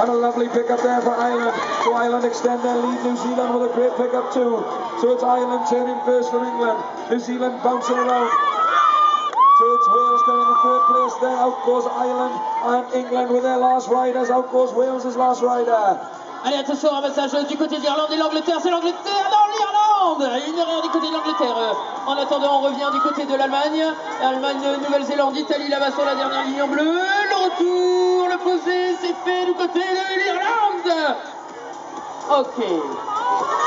And a lovely pick-up there for Ireland. So Ireland extend their lead. New Zealand with a great pick-up too. So it's Ireland turning first from England. New Zealand bouncing around. So it's Wales coming in third place there. Out goes Ireland and England with their last riders. Out goes Wales' last rider. Allez, attention, ramassage du côté de l'Irlande et l'Angleterre. C'est l'Angleterre dans l'Irlande. Il n'y a rien du côté de l'Angleterre. En attendant, on revient du côté de l'Allemagne. Allemagne, Nouvelle-Zélande, Italie là-bas sur la dernière ligne en bleu. Le retour, le posé, c'est fait du côté de l'Irlande. Ok.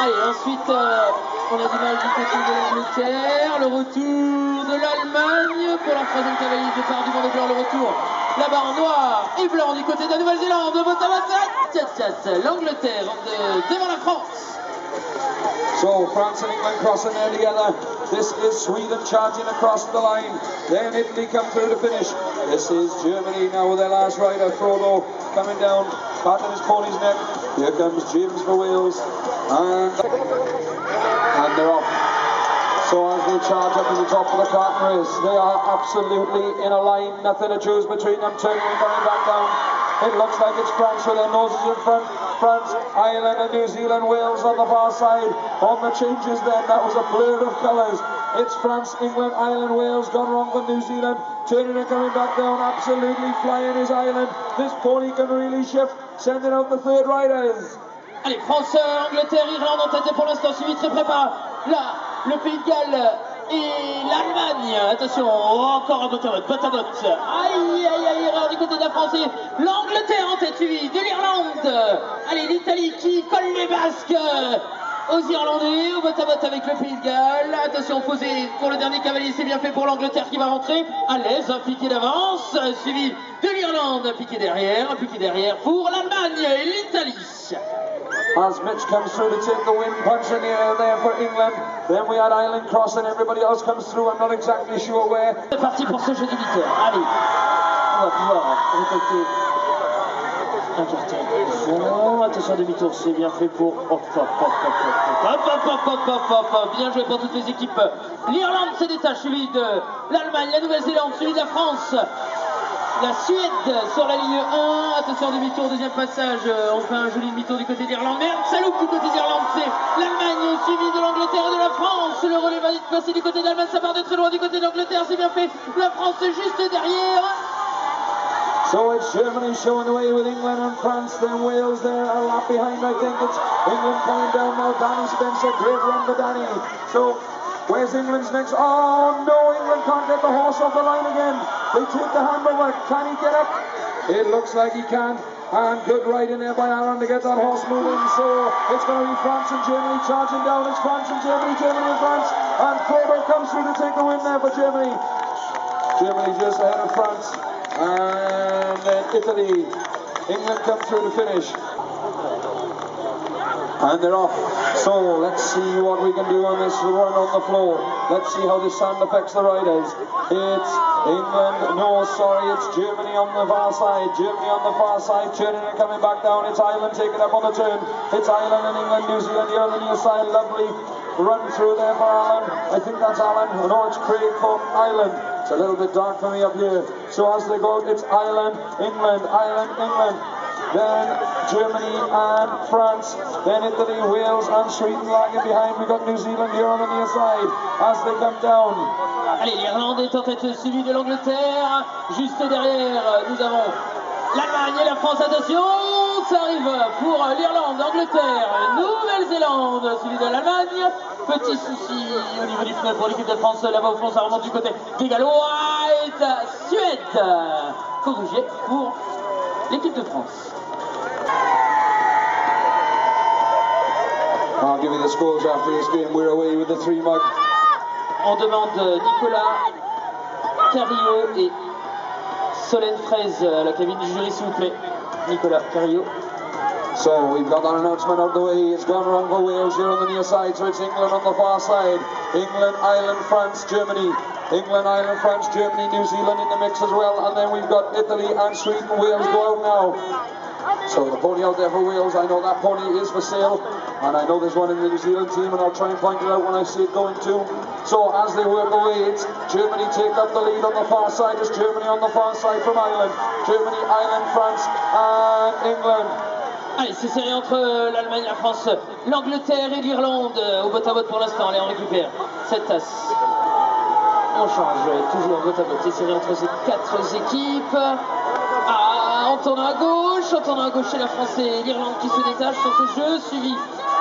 Allez, ensuite, on a du mal du côté de l'Angleterre. Le retour de l'Allemagne pour leur troisième cavalier de part du monde blanc. Le retour là-bas en noir et blanc du côté de la Nouvelle-Zélande. L'Angleterre devant la France. So France and England crossing there together. This is Sweden charging across the line. Then Italy come through to finish. This is Germany now with their last rider, Frodo, coming down, patting his pony's neck. Here comes James for Wales. And they're off. So as they charge up to the top of the carton race, they are absolutely in a line, nothing to choose between them, turning and coming back down. It looks like it's France with their noses in front. France, Ireland and New Zealand, Wales on the far side. On the changes then, that was a blur of colours. It's France, England, Ireland, Wales, gone wrong for New Zealand. Turning and coming back down, absolutely flying is Ireland. This pony can really shift, sending out the third riders. Allez, France, Angleterre, Irlande en tête et pour l'instant suivi très près par là, le Pays de Galles et l'Allemagne. Attention, encore un botte-à-botte. Aïe, aïe, aïe, erreur du côté de la France et l'Angleterre en tête suivie de l'Irlande. Allez, l'Italie qui colle les Basques aux Irlandais, au botte-à-botte avec le Pays de Galles. Attention, posé pour le dernier cavalier, c'est bien fait pour l'Angleterre qui va rentrer à l'aise, un piqué d'avance, suivi de l'Irlande, un piqué derrière pour l'Allemagne et l'Italie. As Mitch comes through to take the win, punch in the air there for England. Then we had Ireland crossing, everybody else comes through, I'm not exactly sure where. C'est parti pour ce jeu d'éditeur. Allez, on va pouvoir récolter un carton. Attention, demi-tour, c'est bien fait pour... Bien joué pour toutes les équipes. L'Irlande se détache, suivi de l'Allemagne, la Nouvelle-Zélande, suivi de la France. La Suède sur la ligne 1, attention demi-tour, deuxième passage, on fait un joli demi-tour du côté d'Irlande, merde, ça loupe du côté d'Irlande, c'est l'Allemagne suivi de l'Angleterre et de la France, le relais va vite passer du côté d'Allemagne, ça part de très loin du côté d'Angleterre, c'est bien fait, la France est juste derrière. So it's Germany showing the way with England and France, then Wales there, a lap behind, I think it's England coming down now, Danny Spencer, great run for Danny, so where's England's next? Oh no, England can't get the horse off the line again. They take the handover. Can he get up? It looks like he can. And good riding there by Aaron to get that horse moving. So it's going to be France and Germany charging down. It's France and Germany, Germany and France. And Frodo comes through to take the win there for Germany. Germany just ahead of France. And then Italy. England come through to finish. And they're off. So let's see what we can do on this run on the floor. Let's see how the sand affects the riders. It's England, no sorry, it's Germany on the far side. Germany on the far side, turning and coming back down. It's Ireland taking up on the turn. It's Ireland and England, New Zealand here on the near side. Lovely run through there for Ireland. I think that's Alan. No, it's Craig from Ireland. It's a little bit dark for me up here. So as they go, it's Ireland, England, Ireland, England. Then Germany and France, then Italy, Wales and Sweden lagging behind. We've got New Zealand here on the near side as they come down. Allez, l'Irlande est en tête suivie de l'Angleterre. Juste derrière, nous avons l'Allemagne et la France. Attention, ça arrive pour l'Irlande, Angleterre, Nouvelle-Zélande, suivi de l'Allemagne. Petit souci au niveau du frein pour l'équipe de France. Là-bas au fond, ça remonte du côté des Gallois. Suède, corrigé pour l'équipe de France. I'll give you the scores after this game. We're away with the 3 mug. On demande Nicolas Carrillo et Solène Fraise à la cabine du jury, s'il vous plaît. Nicolas Carrillo. So we've got that announcement out of the way. It's gone wrong for Wales here on the near side. So it's England on the far side. England, Ireland, France, Germany. England, Ireland, France, Germany, New Zealand in the mix as well. And then we've got Italy and Sweden. Wales go out now. So the pony out there for Wales, I know that pony is for sale, and I know there's one in the New Zealand team, and I'll try and point it out when I see it going too. So as they work away, it's Germany take up the lead on the far side. It's Germany on the far side from Ireland. Germany, Ireland, France, and England. Allez, c'est serré entre l'Allemagne, la France, l'Angleterre et l'Irlande. Au botte à botte pour l'instant, allez, on récupère cette tasse. On change, toujours botte à botte. C'est serré entre ces quatre équipes. Ah, en tournant à gauche, c'est la France et l'Irlande qui se détachent sur ce jeu, suivi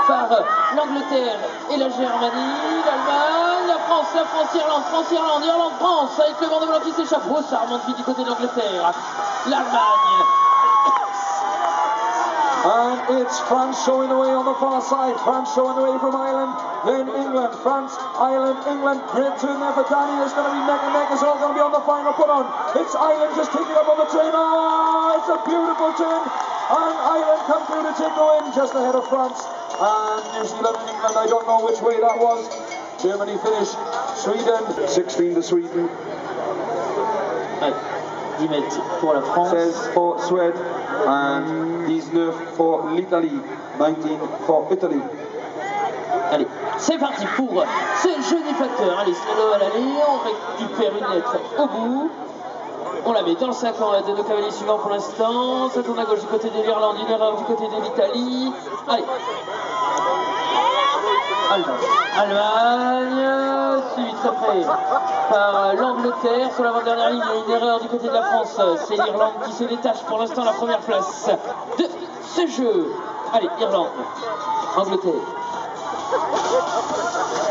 par l'Angleterre et la Germanie, l'Allemagne, la France, Irlande, Irlande, France, avec le vent de blanc qui s'échappe. Oh, ça remonte vite du côté de l'Angleterre. L'Allemagne. And it's France showing away on the far side. France showing away from Ireland. Then England. France, Ireland, England. Great turn there for Danny. It's going to be neck and neck. It's all going to be on the final put on. It's Ireland just taking up on the train. Oh, it's a beautiful turn. And Ireland come through to take the win just ahead of France. And New Zealand and England, I don't know which way that was. Germany finished. Sweden, 16 to Sweden. 10 mètres pour la France. 16 for Sweden. And 19 for l'Italie. 19 for Italy. Allez, c'est parti pour ce jeu des facteurs. Allez, slalom à l'aller, on récupère une lettre au bout. On la met dans le sac de nos cavaliers suivants pour l'instant. Ça tourne à gauche du côté de l'Irlande, une erreur du côté de l'Italie. Allez. Allemagne, suivi très près par l'Angleterre. Sur l'avant-dernière ligne, il y a une erreur du côté de la France. C'est l'Irlande qui se détache pour l'instant la première place de ce jeu. Allez, Irlande, Angleterre.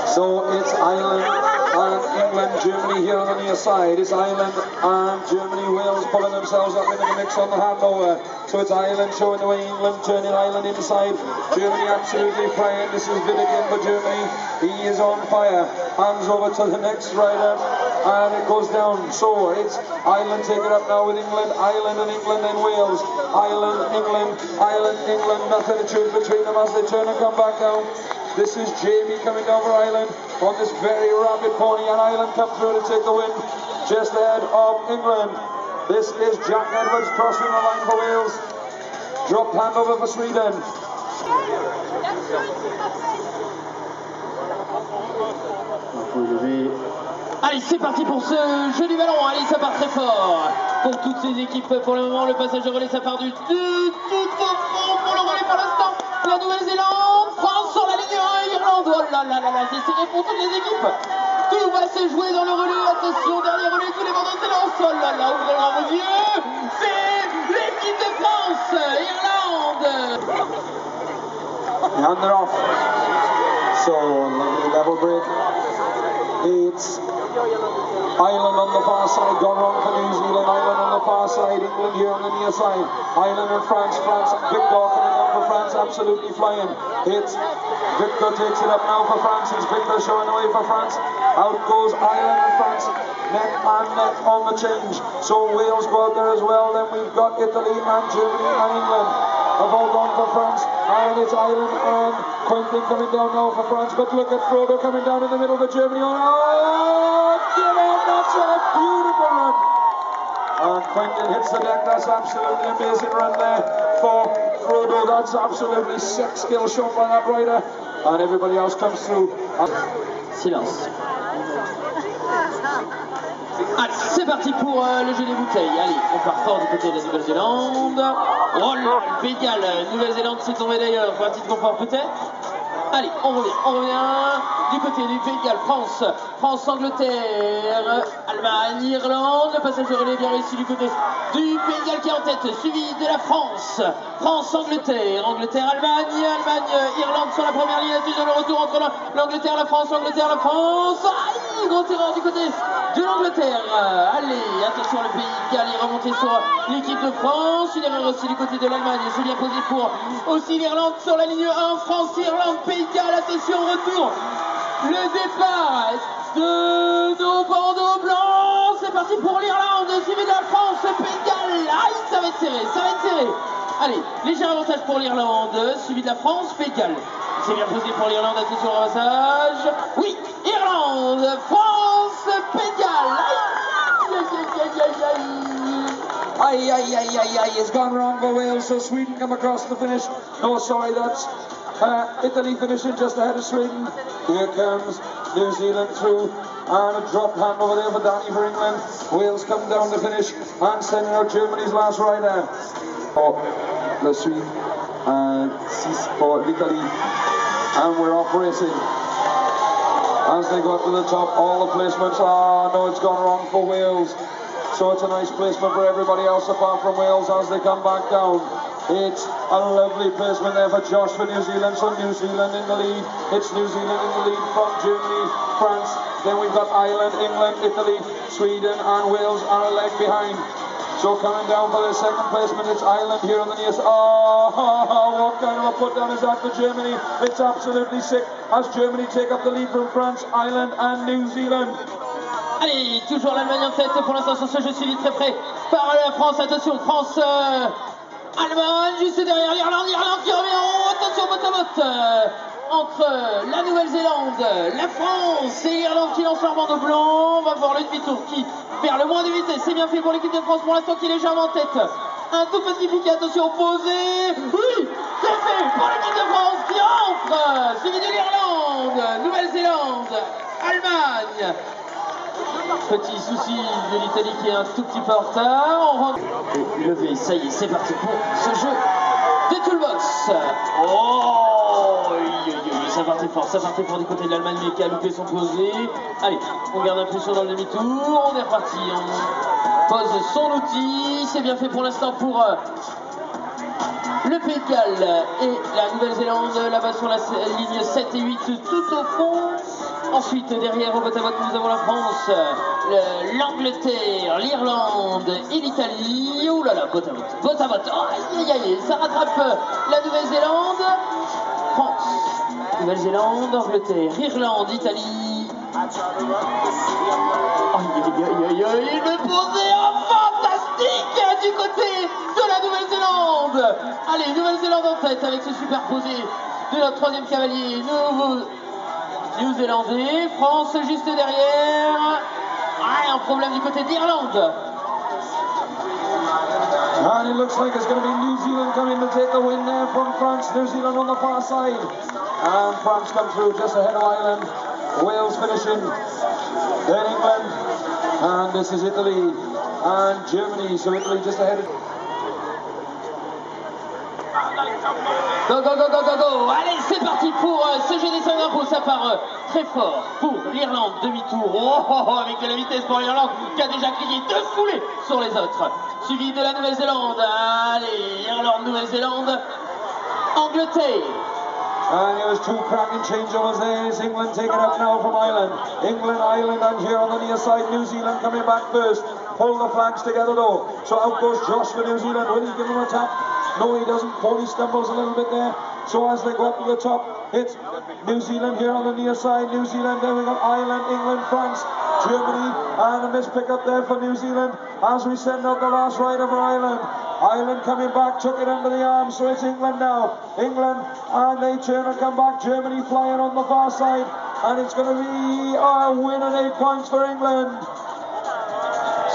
So it's Ireland and England, Germany here on the near side. It's Ireland and Germany, Wales pulling themselves up into the mix on the handover. So it's Ireland showing the way, England turning Ireland inside. Germany absolutely flying. This is Vidic in for Germany. He is on fire. Hands over to the next rider and it goes down. So it's Ireland taking up now with England. Ireland and England, then Wales. Ireland, England, Ireland, England. Nothing to choose between them as they turn and come back now. This is Jamie coming down for Ireland on this very rapid pony, and Ireland come through to take the win just ahead of England. This is Jack Edwards crossing the line for Wales. Drop handover for Sweden. Allez, c'est parti pour ce jeu du ballon. Allez, ça part très fort pour toutes ces équipes. Pour le moment, le passage de relais, ça part du tout au fond pour le relais pour l'instant. La Nouvelle-Zélande, France sur la ligne 1, Irlande. Oh là là là là, c'est serré pour toutes les équipes. Tout va se jouer dans le relais. Attention, dernier relais, tous les vents dans silence. Oh là là, ouvrez grand vos yeux. C'est l'équipe de France, Irlande. And they're off. So, lovely level break. It's Ireland on the far side, gone wrong for New Zealand. Ireland on the far side, England here on the near side. Ireland and France, Victor coming down for France, absolutely flying. It's Victor takes it up now for France. It's Victor showing away for France. Out goes Ireland and France, neck and neck on the change. So Wales go out there as well. Then we've got Italy and Germany and England have all gone for France. And it's Ireland and Quentin coming down now for France. But look at Frodo coming down in the middle for Germany. Oh, get on, that's a beautiful run. And Quentin hits the deck. That's absolutely amazing run there for Frodo. That's absolutely sick skill shown by that rider. And everybody else comes through. Silence. Allez, c'est parti pour le jeu des bouteilles. Allez, on part fort du côté de la Nouvelle-Zélande. Oh là, le Pays de Galles. Nouvelle-Zélande s'est tombée d'ailleurs pour un petit confort peut-être. Allez, on revient du côté du Pays de Galles. France, Angleterre, Allemagne, Irlande. Le passage de relais bien réussi du côté du Pays de Galles qui est en tête, suivi de la France, Angleterre, Allemagne, Irlande sur la première ligne. Attention, le retour entre l'Angleterre, la France. Aïe, grosse erreur du côté de l'Angleterre. Allez, attention, le Pays de Galles est remonté sur l'équipe de France. Une erreur aussi du côté de l'Allemagne. C'est bien posé pour aussi l'Irlande sur la ligne 1. France, Irlande, Pays de Galles. Attention, retour. Le départ de nos bandeaux blancs. C'est parti pour l'Irlande, suivi de la France, Pays de Galles. Aïe, ça va être serré. Allez, léger avantage pour l'Irlande, suivi de la France, Pays de Galles. C'est bien posé pour l'Irlande, attention au ramassage. Oui, Irlande, France, Pays de Galles. Aïe. Aye, aye, aye, aye, aye. It's gone wrong for Wales, so Sweden come across the finish. No, sorry, that's Italy finishing just ahead of Sweden. Here comes New Zealand through. And a drop hand over there for Danny for England. Wales come down to finish and sending out Germany's last rider. For the Swede and 6 for Italy. And we're off racing. As they go up to the top, all the placements. Ah, no, it's gone wrong for Wales. So it's a nice placement for everybody else apart from Wales as they come back down. It's a lovely placement there for Josh for New Zealand. So New Zealand in the lead. It's New Zealand in the lead from Germany, France. Then we've got Ireland, England, Italy, Sweden and Wales are a leg behind. So coming down for the second placement, it's Ireland here on the near side. Oh, what kind of a put down is that for Germany? It's absolutely sick as Germany take up the lead from France, Ireland and New Zealand. Allez, toujours l'Allemagne en tête pour l'instant sur ce jeu suivi très près par la France. Attention, France, Allemagne, juste derrière l'Irlande, l'Irlande qui revient en haut. Attention, botte à botte entre la Nouvelle-Zélande, la France et l'Irlande qui lance leur bandeau blanc. On va voir le demi-tour qui perd le moins de vitesse. C'est bien fait pour l'équipe de France pour l'instant qui est légèrement en tête. Un tout petit piqué, attention, posé. Oui, c'est fait pour l'équipe de France qui entre. Suivi de l'Irlande, Nouvelle-Zélande, Allemagne. Petit souci de l'Italie qui est un tout petit peu en retard. On rentre. Levé, ça y est, c'est parti pour ce jeu de toolbox. Oh, ça partait fort du côté de l'Allemagne, mais qui a loupé son posé. Allez, on garde impulsion dans le demi-tour. On est reparti. On pose son outil. C'est bien fait pour l'instant pour le Pays de Galles et la Nouvelle-Zélande. Là-bas sur la ligne 7 et 8, tout au fond. Ensuite, derrière, au botte à botte, nous avons la France, l'Angleterre, l'Irlande et l'Italie. Ouh là là, botte à botte, botte à botte. Oh, aïe, aïe, aïe, ça rattrape la Nouvelle-Zélande. France, Nouvelle-Zélande, Angleterre, Irlande, Italie. Aïe, aïe, aïe, aïe, le posé fantastique du côté de la Nouvelle-Zélande. Allez, Nouvelle-Zélande en tête avec ce super posé de notre troisième cavalier, Néo-Zélandais, France juste derrière. Ah, un problème du côté d'Irlande. And it looks like it's going to be New Zealand coming to take the win there from France. New Zealand on the far side. And France come through just ahead of Ireland. Wales finishing. Then England. And this is Italy and Germany. So Italy just ahead of... Go, go, go, go, go, go. Allez, c'est parti pour ce jeu des 5 impôts. Ça part très fort pour l'Irlande. Demi-tour. Oh, avec de la vitesse pour l'Irlande qui a déjà crié de foulée sur les autres. Suivi de la Nouvelle-Zélande. Allez, Irlande, Nouvelle-Zélande, Angleterre. And there was two cracking changeovers there. It's England taking up now from Ireland. England, Ireland, and here on the near side, New Zealand coming back first. Pull the flags together though. So out goes Josh for New Zealand. Will he give him a tap? No, he doesn't. Pony stumbles a little bit there. So as they go up to the top, it's New Zealand here on the near side. New Zealand, then we got Ireland, England, France, Germany, and a miss pick up there for New Zealand as we send out the last rider for Ireland. Ireland coming back, took it under the arm, so it's England now. England, and they turn and come back. Germany flying on the far side, and it's going to be a win and 8 points for England.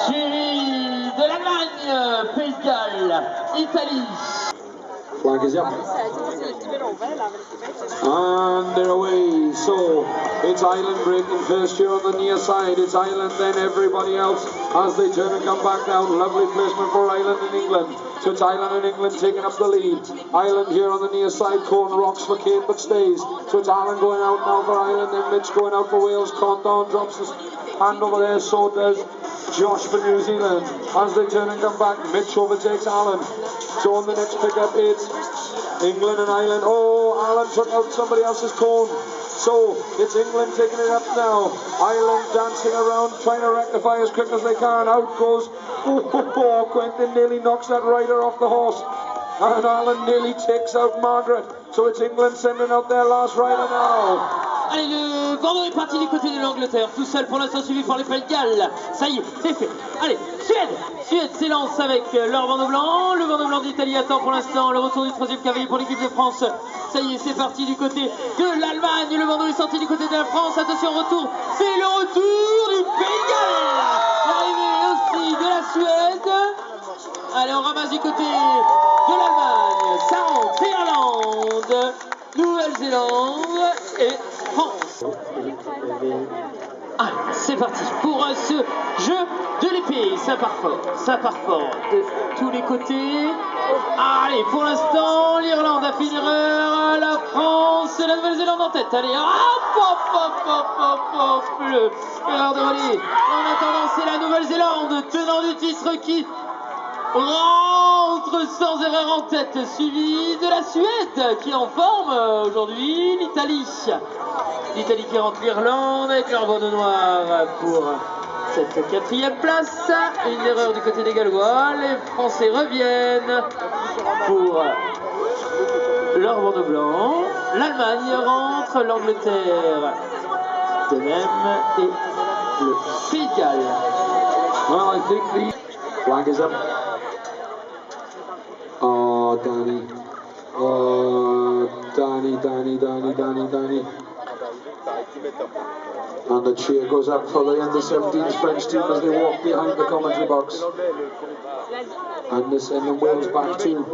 Suivi de l'Allemagne, Pays de Galles, Italie. Flag is up. And they're away. So it's Ireland breaking first here on the near side. It's Ireland, then everybody else as they turn and come back down. Lovely placement for Ireland and England. So it's Ireland and England taking up the lead. Ireland here on the near side. Corn rocks for Kane but stays. So it's Alan going out now for Ireland. Then Mitch going out for Wales. Corn down, drops his hand over there. So does Josh for New Zealand. As they turn and come back, Mitch overtakes Alan. So on the next pickup, it's England and Ireland. Oh, Alan took out somebody else's cone. So it's England taking it up now. Ireland dancing around, trying to rectify as quick as they can. Out goes. Oh, Quentin nearly knocks that rider off the horse. And Ireland nearly takes out Margaret. So it's England sending out their last rider now. Allez, le bandeau est parti du côté de l'Angleterre, tout seul pour l'instant suivi par les Pays de Galles. Ça y est, c'est fait. Allez, Suède s'élance avec leur bandeau blanc. Le bandeau blanc d'Italie attend pour l'instant le retour du troisième cavalier pour l'équipe de France. Ça y est, c'est parti du côté de l'Allemagne. Le bandeau est sorti du côté de la France. Attention, retour, c'est le retour du Pays de Galles. L'arrivée aussi de la Suède. Allez, on ramasse du côté de l'Allemagne. Ça rentre. Irlande, Nouvelle-Zélande et France. Ah, c'est parti pour ce jeu de l'épée. Ça part fort de tous les côtés. Allez, pour l'instant, l'Irlande a fait une erreur. La France et la Nouvelle-Zélande en tête. Allez, erreur de volée. En attendant, c'est la Nouvelle-Zélande, tenant du titre, qui rentre sans erreur en tête, suivi de la Suède qui est en forme aujourd'hui, l'Italie qui rentre, l'Irlande avec leur bandeau noir pour cette 4e place. Une erreur du côté des Gallois, les Français reviennent pour leur bandeau blanc. L'Allemagne rentre, l'Angleterre de même et le Pays de Galles. Well, I think the flag is up. Oh, Danny. Oh, Danny. And the cheer goes up for the under-17s French team as they walk behind the commentary box. And they send Wales back too.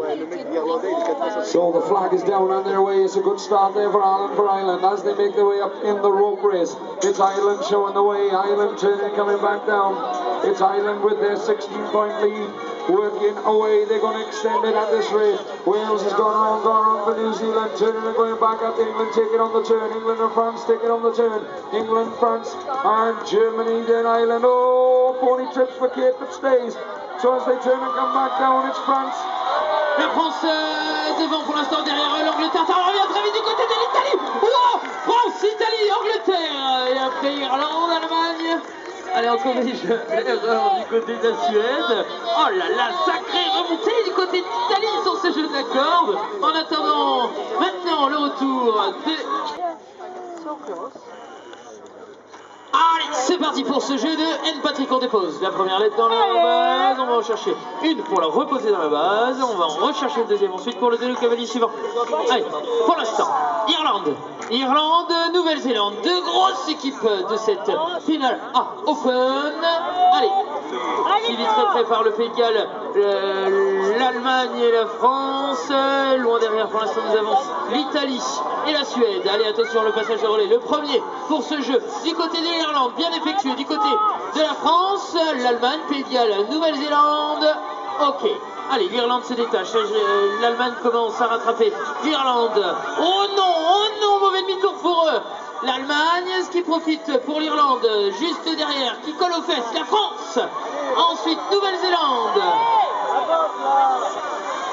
So the flag is down on their way. It's a good start there for Ireland as they make their way up in the rope race. It's Ireland showing the way. Ireland turning, coming back down. It's Ireland with their 16-point lead. Working away, they're going to extend it at this rate. Wales has gone around for New Zealand, turning and going back up. England take it on the turn. England and France take it on the turn. England, France, and Germany, then Ireland. Oh, pony trips for Kate, but stays. So as they turn and come back down, it's France. La France devant pour l'instant, derrière l'Angleterre. Ça revient très vite du côté de l'Italie. Oh, France, Italie, Angleterre. Et après Irlande, Allemagne. Allez, on corrige l'erreur du côté de la Suède. Oh là là, sacrée remontée du côté d'Italie sur ce jeu d'accord. En attendant, maintenant le retour de... Allez, c'est parti pour ce jeu de N. Patrick. On dépose la première lettre dans la base. On va en chercher une pour la reposer dans la base. On va en rechercher une deuxième ensuite pour le délit cavalier suivant. Allez, pour l'instant, Irlande, Nouvelle-Zélande. Deux grosses équipes de cette finale à Open. Allez, suivi très près par le Pays de Galles, l'Allemagne et la France. Loin derrière, pour l'instant, nous avons l'Italie et la Suède. Allez, attention, le passage de relais. Le premier pour ce jeu du côté de l'Irlande, bien effectué. Du côté de la France, l'Allemagne, Pays de Galles, Nouvelle-Zélande. Ok. Allez, l'Irlande se détache. L'Allemagne commence à rattraper l'Irlande. Oh non, mauvais demi-tour pour eux. L'Allemagne, ce qui profite pour l'Irlande, juste derrière, qui colle aux fesses. La France. Ensuite, Nouvelle-Zélande.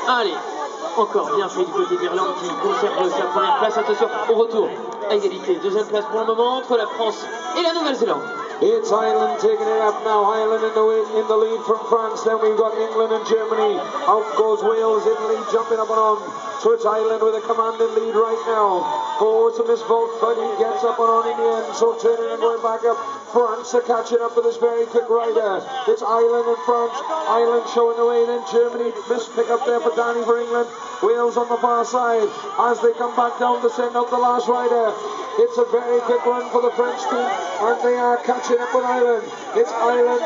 Allez, encore bien fait du côté d'Irlande qui conserve sa première place. Attention, au retour à égalité. Deuxième place pour le moment entre la France et la Nouvelle-Zélande. It's Ireland taking it up now. Ireland in the lead from France. Then we've got England and Germany. Out goes Wales, Italy jumping up and on. So it's Ireland with a commanding lead right now. Oh, it's a misvote, but he gets up and on in the end. So turning and going back up. France are catching up with this very quick rider. It's Ireland and France. Ireland showing the way, then Germany. Missed pick up there for Danny for England. Wales on the far side as they come back down to send out the last rider. It's a very quick run for the French team, and they are catching up with Ireland. It's Ireland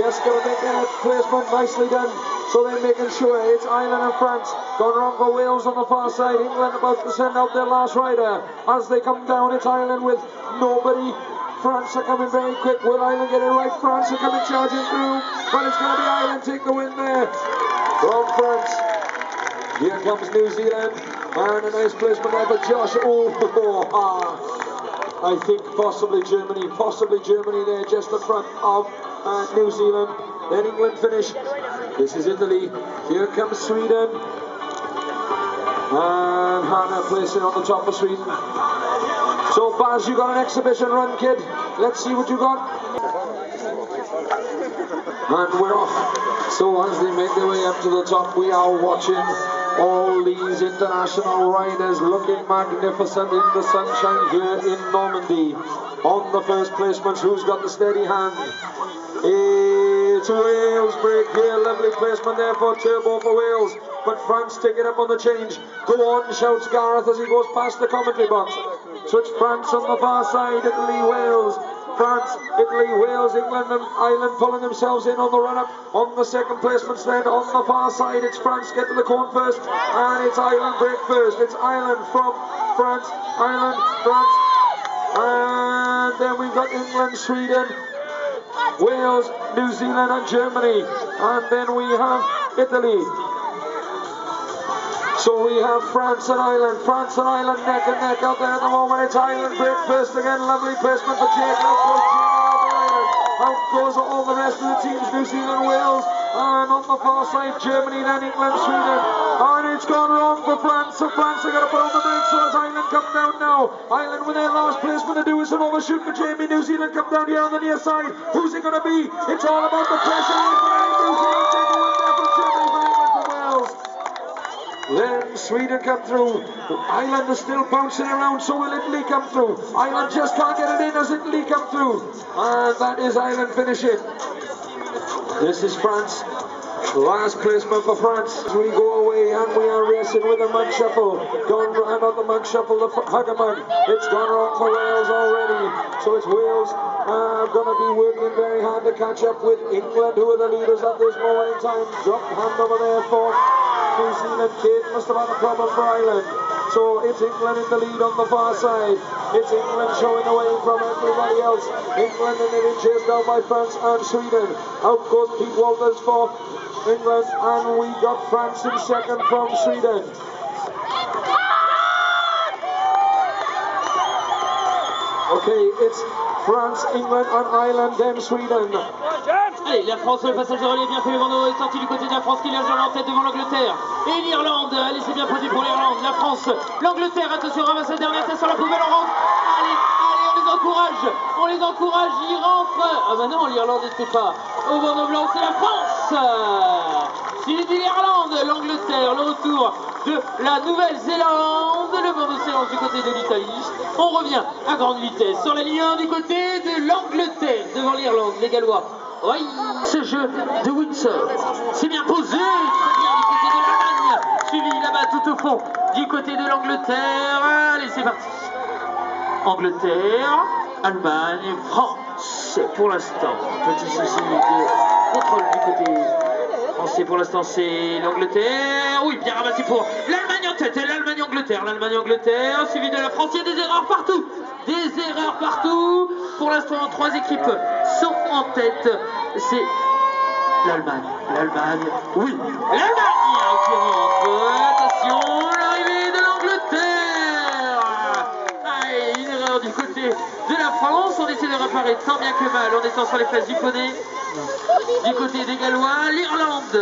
just going to make that placement, nicely done. So they're making sure it's Ireland and France. Going around for Wales on the far side. England about to send out their last rider. As they come down, it's Ireland with nobody. France are coming very quick. Will Ireland get it right? France are coming charging through, but it's going to be Ireland take the win there from France. Here comes New Zealand, and a nice placement there for Josh. I think possibly Germany there just in front of New Zealand. Then England finish. This is Italy. Here comes Sweden. And Hannah placing on the top of Sweden. So Baz, you got an exhibition run, kid. Let's see what you got. And we're off. So as they make their way up to the top, we are watching all these international riders looking magnificent in the sunshine here in Normandy. On the first placements, who's got the steady hand? It's Wales break here, lovely placement there for Turbo for Wales. But France taking up on the change. Go on, shouts Gareth as he goes past the commentary box. So it's France on the far side, Italy, Wales. France, Italy, Wales, England and Ireland pulling themselves in on the run-up. On the second placements then, on the far side, it's France get to the cone first, and it's Ireland break first. It's Ireland from France, Ireland, France, and then we've got England, Sweden, Wales, New Zealand and Germany, and then we have Italy. So we have France and Ireland neck and neck out there at the moment. It's Ireland break first again, lovely placement for Jake. Out goes all the rest of the teams, New Zealand, Wales, and on the far side, Germany, then England, Sweden. And it's gone wrong for France, so France are going to put on the brakes, so as Ireland come down now. Ireland with their last placement to do is an overshoot for Jamie. New Zealand come down here on the near side. Who's it going to be? It's all about the pressure. New Zealand take a win there for Germany, for England, for Wales. Then Sweden come through. Ireland is still bouncing around, so will Italy come through. Ireland just can't get it in as Italy come through. And that is Ireland finishing. This is France. Last placement for France. As we go away and we are racing with a mug shuffle. Gone and not the mug shuffle, the hugger mug. It's gone wrong for Wales already. So it's Wales going to be working very hard to catch up with England, who are the leaders at this moment in time. Drop hand over there for New Zealand. Kate must have had a problem for Ireland. So it's England in the lead on the far side. It's England showing away from everybody else. England and they've been chased down by France and Sweden. Out goes Pete Walters for England, and we got France in second from Sweden. Okay, it's France, England and Ireland, then Sweden. Allez, la France, le passage de relais bien fait, le Vando est sorti du côté de la France qui est largement en tête devant l'Angleterre. Et l'Irlande, allez, c'est bien posé pour l'Irlande, la France, l'Angleterre, attention, ramasse la dernière tête sur la poubelle, on rentre. Allez, on les encourage, ils rentrent. Ah bah non, l'Irlande n'était pas au bandeau blanc, c'est la France. Suivi l'Irlande, l'Angleterre, le retour de la Nouvelle-Zélande, le bandeau s'élance du côté de l'Italie. On revient à grande vitesse sur la ligne 1 du côté de l'Angleterre, devant l'Irlande, les Gallois. Oui, ce jeu de Windsor, c'est bien posé, très bien du côté de l'Allemagne, suivi là-bas tout au fond du côté de l'Angleterre. Allez, c'est parti. Angleterre, Allemagne, France pour l'instant. Petit souci de contrôle du côté français pour l'instant, c'est l'Angleterre. Oui, bien ramassé pour l'Allemagne en tête. L'Allemagne-Angleterre, l'Allemagne-Angleterre, suivi de la France. Il y a des erreurs partout. Des erreurs partout. Pour l'instant, 3 équipes sont en tête. C'est l'Allemagne. L'Allemagne, oui. L'Allemagne qui rentre. Attention, l'arrivée de l'Angleterre. Allez, une erreur du côté de la France. On essaie de réparer tant bien que mal. On descend sur les places du poney. Du côté des Gallois, l'Irlande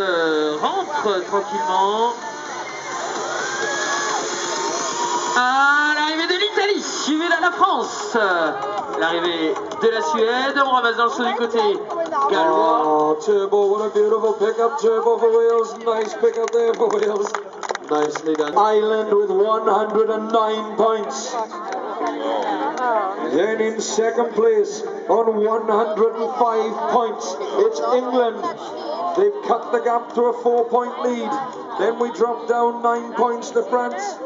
rentre tranquillement. À l'arrivée de l'Italie, suivie de la France. L'arrivée de la Suède, on ramasse dans le saut du côté gallois. Oh, Turbo, what a beautiful pickup, Turbo for Wales. Nice pickup there for Wales. Nicely done. Ireland with 109 points. Then in second place on 105 points, it's England. They've cut the gap to a 4-point lead. Then we drop down 9 points to France.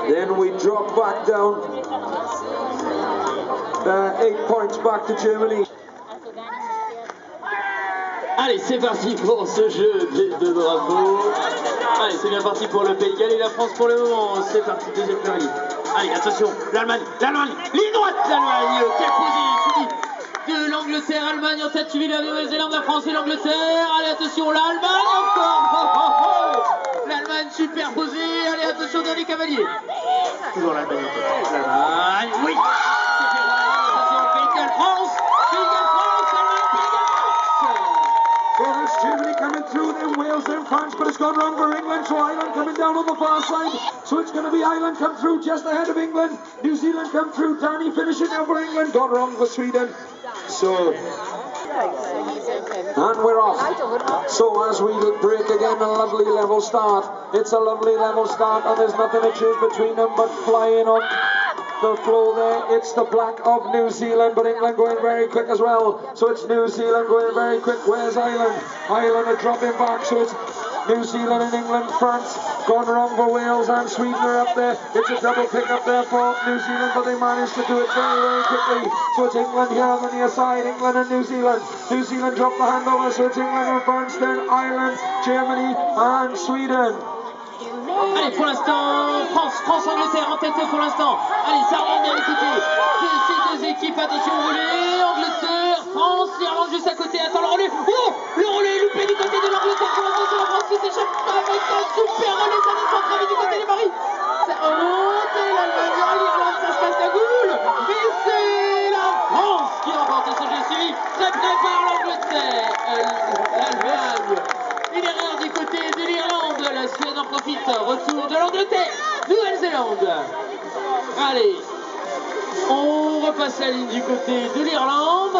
Then we drop back down 8 points back to Germany. Allez, c'est parti pour ce jeu de drapeaux. Allez, c'est bien parti pour le Pays de Galles et la France pour le moment. C'est parti, deuxième période. Allez, attention, l'Allemagne, ligne droite, l'Allemagne, quelle position de l'Angleterre, Allemagne en tête, suivi de la Nouvelle-Zélande, la France et l'Angleterre. Allez, attention, l'Allemagne encore. L'Allemagne superposée, allez, attention, dernier cavalier. Toujours l'Allemagne en tête, l'Allemagne, oui. Attention, Pays de Galles, France, Allemagne, Pays de Galles, France. So there's Germany coming through, then Wales, then France, but it's gone wrong for England, so Ireland coming down on the far side. So it's going to be Ireland come through just ahead of England. New Zealand come through, Danny finishing now for England. Gone wrong for Sweden. So, and we're off. So as we break again, a lovely level start. It's a lovely level start, and there's nothing to choose between them but flying on the floor there. It's the black of New Zealand, but England going very quick as well. So it's New Zealand going very quick. Where's Ireland? Ireland are dropping back, so it's New Zealand and England, France gone wrong for Wales and Sweden are up there. It's a double pick up there for New Zealand, but they managed to do it very, very quickly. So it's England here on the near side, England and New Zealand. New Zealand dropped the handover, so it's England and France, then Ireland, Germany and Sweden. Allez, pour l'instant, France-Angleterre en tête pour l'instant. Allez, ça remonte bien du côté de ces deux équipes. Attention au relais, Angleterre, France, l'Irlande juste à côté. Attends, le relais. Oh, le relais est loupé du côté de l'Angleterre. Pour l'instant, c'est la France qui s'échappe avec un super relais. Ça descend très vite du côté des Paris. Ça remonte et l'Allemagne, l'Irlande, ça se passe la goule. Et c'est la France qui remporte ce jeu suivi très près par l'Angleterre. L'Allemagne. Une erreur du côté de l'Irlande, la Suède en profite, retour de l'Angleterre, Nouvelle-Zélande. Allez, on repasse la ligne du côté de l'Irlande.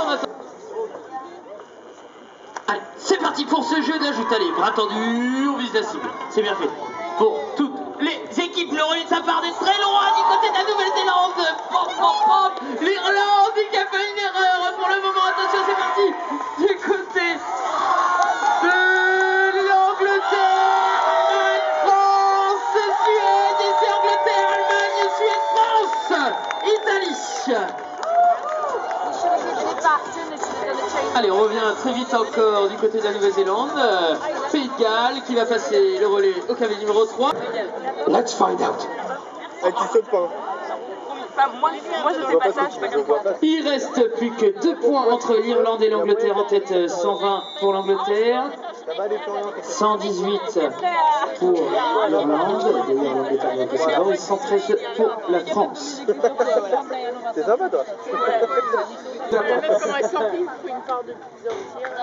Allez, c'est parti pour ce jeu d'ajout. Allez, bras tendus, on vise la cible. C'est bien fait. Pour toutes les équipes, le relais ça part de très loin du côté de la Nouvelle-Zélande. Pop, pop, pop. L'Irlande qui a fait une erreur pour le moment. Attention, c'est parti du côté de Allez, on revient très vite encore du côté de la Nouvelle-Zélande. Pays de Galles qui va passer le relais au cavalier numéro 3. Let's find out. Et tu sautes pas. Moi je fais pas ça, je suis pas comme toi. Il reste plus que 2 points entre l'Irlande et l'Angleterre en tête. 120 pour l'Angleterre, 118 pour l'Irlande. D'ailleurs, l'Angleterre vient passer devant, et 113 pour la France. C'est sympa toi.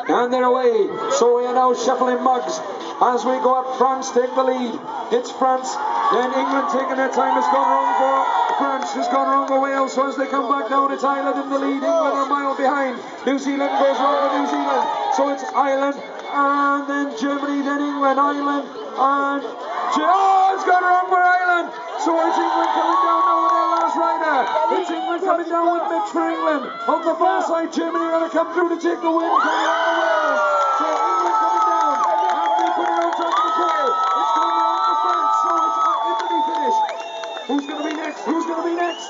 And they're away. So we are now shuffling mugs as we go up. France take the lead. It's France. Then England taking their time. It's gone wrong for France. It's gone wrong for Wales. So as they come back down, it's Ireland in the lead. England are a mile behind. New Zealand goes wrong for New Zealand. So it's Ireland and then Germany, then England, Ireland and it's gone wrong for Ireland. So it's England coming down now with their last rider. It's England coming down with Mitch for England. On the far side, Germany are going to come through to take the win. Coming out of Wales. So England coming down. And they put it on top of the pole. It's going around for France. So it's Italy finish. Who's going to be next? Who's going to be next?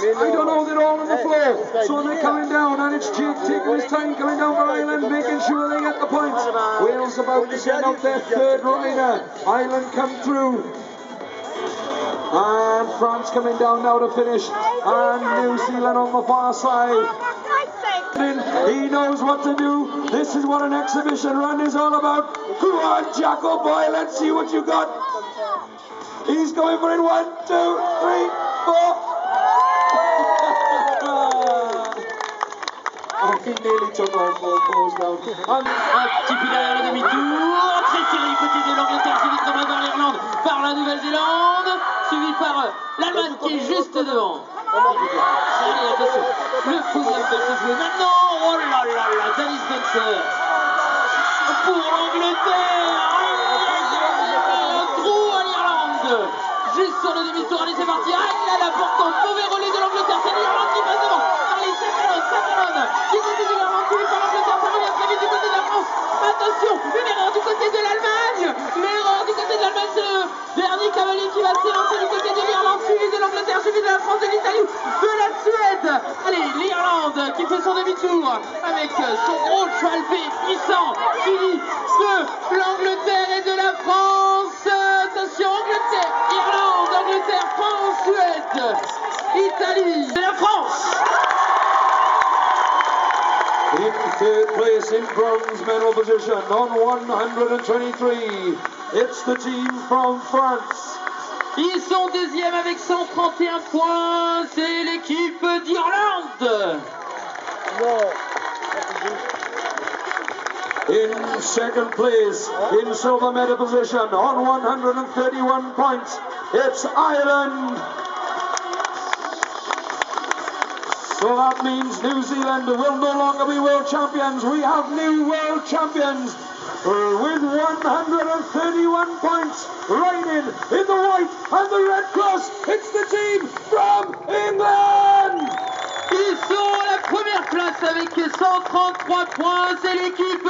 I don't know, they're all on the floor. So they're coming down, and it's Jake taking his time coming down for Ireland, making sure they get the points. Wales about to send out their third rider. Ireland come through. And France coming down now to finish. And New Zealand on the far side. He knows what to do. This is what an exhibition run is all about. Come on, Jackal boy, let's see what you got. He's going for it. 1, 2, 3, 4. He nearly took off 4 balls down. Un petit peu derrière le demi-tour. Très serré du côté de l'Angleterre, suivi très bien par l'Irlande, par la Nouvelle-Zélande, suivi par l'Allemagne qui est juste devant. Allez, attention. Le podium va se jouer maintenant. Oh là là là, Danny Spencer. Pour l'Angleterre. Trou à l'Irlande. Juste sur le demi-tour. Allez, c'est parti. Ah, il a la pourtant mauvais relais de l'Angleterre. C'est l'Irlande qui passe devant. Allez, ça talonne. Du côté de l'Irlande, suivi par l'Angleterre. Ça revient très vite du côté de la France. Attention, une erreur du côté de l'Allemagne. L'erreur du côté de l'Allemagne, c'est le dernier cavalier qui va s'élancer du côté de l'Irlande, suivi de l'Angleterre, suivi de la France, de l'Italie, de la Suède. Allez, l'Irlande qui fait son demi-tour avec son gros cheval puissant, suivi de l'Angleterre et de la France. Attention, Angleterre, Irlande, Angleterre, France, Suède, Italie, et la France. In third place in bronze medal position on 123, it's the team from France. Ils sont deuxième avec 131 points, c'est l'équipe d'Irlande. In second place in silver medal position on 131 points, it's Ireland. So that means New Zealand will no longer be world champions. We have new world champions with 131 points, riding in the white and the red cross. It's the team from England. Ils sont à la première place avec 133 points, c'est l'équipe